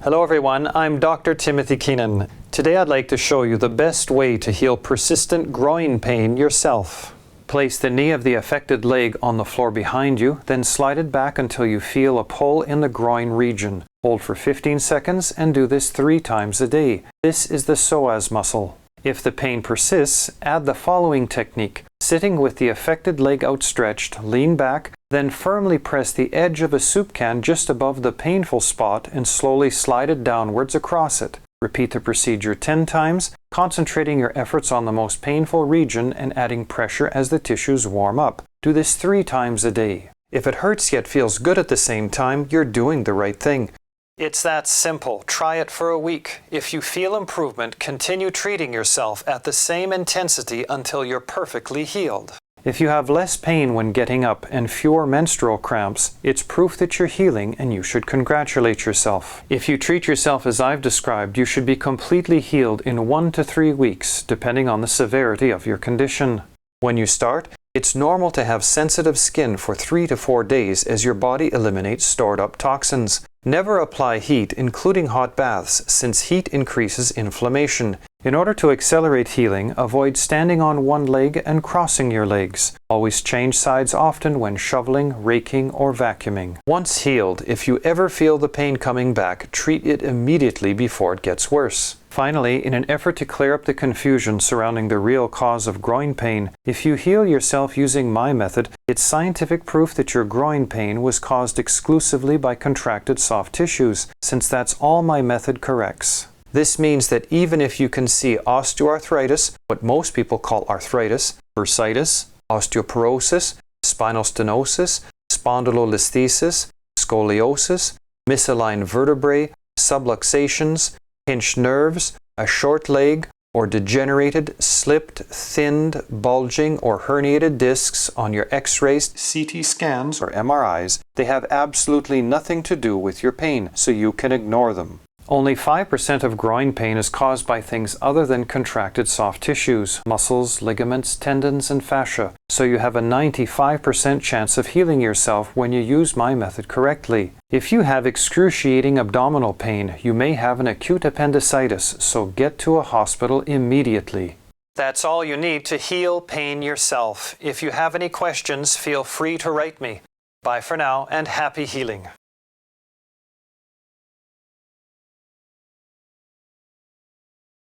Hello everyone, I'm Dr. Timothy Keenan. Today I'd like to show you the best way to heal persistent groin pain yourself. Place the knee of the affected leg on the floor behind you, then slide it back until you feel a pull in the groin region. Hold for 15 seconds and do this 3 times a day. This is the psoas muscle. If the pain persists, add the following technique. Sitting with the affected leg outstretched, lean back, then firmly press the edge of a soup can just above the painful spot and slowly slide it downwards across it. Repeat the procedure 10 times, concentrating your efforts on the most painful region and adding pressure as the tissues warm up. Do this 3 times a day. If it hurts yet feels good at the same time, you're doing the right thing. It's that simple. Try it for a week. If you feel improvement, continue treating yourself at the same intensity until you're perfectly healed. If you have less pain when getting up and fewer menstrual cramps, it's proof that you're healing and you should congratulate yourself. If you treat yourself as I've described, you should be completely healed in 1 to 3 weeks, depending on the severity of your condition. When you start, it's normal to have sensitive skin for 3 to 4 days as your body eliminates stored up toxins. Never apply heat, including hot baths, since heat increases inflammation. In order to accelerate healing, avoid standing on one leg and crossing your legs. Always change sides often when shoveling, raking, or vacuuming. Once healed, if you ever feel the pain coming back, treat it immediately before it gets worse. Finally, in an effort to clear up the confusion surrounding the real cause of groin pain, if you heal yourself using my method, it's scientific proof that your groin pain was caused exclusively by contracted soft tissues, since that's all my method corrects. This means that even if you can see osteoarthritis, what most people call arthritis, bursitis, osteoporosis, spinal stenosis, spondylolisthesis, scoliosis, misaligned vertebrae, subluxations, pinched nerves, a short leg, or degenerated, slipped, thinned, bulging, or herniated discs on your X-rays, CT scans, or MRIs, they have absolutely nothing to do with your pain, so you can ignore them. Only 5% of groin pain is caused by things other than contracted soft tissues, muscles, ligaments, tendons, and fascia, so you have a 95% chance of healing yourself when you use my method correctly. If you have excruciating abdominal pain, you may have an acute appendicitis, so get to a hospital immediately. That's all you need to heal pain yourself. If you have any questions, feel free to write me. Bye for now, and happy healing.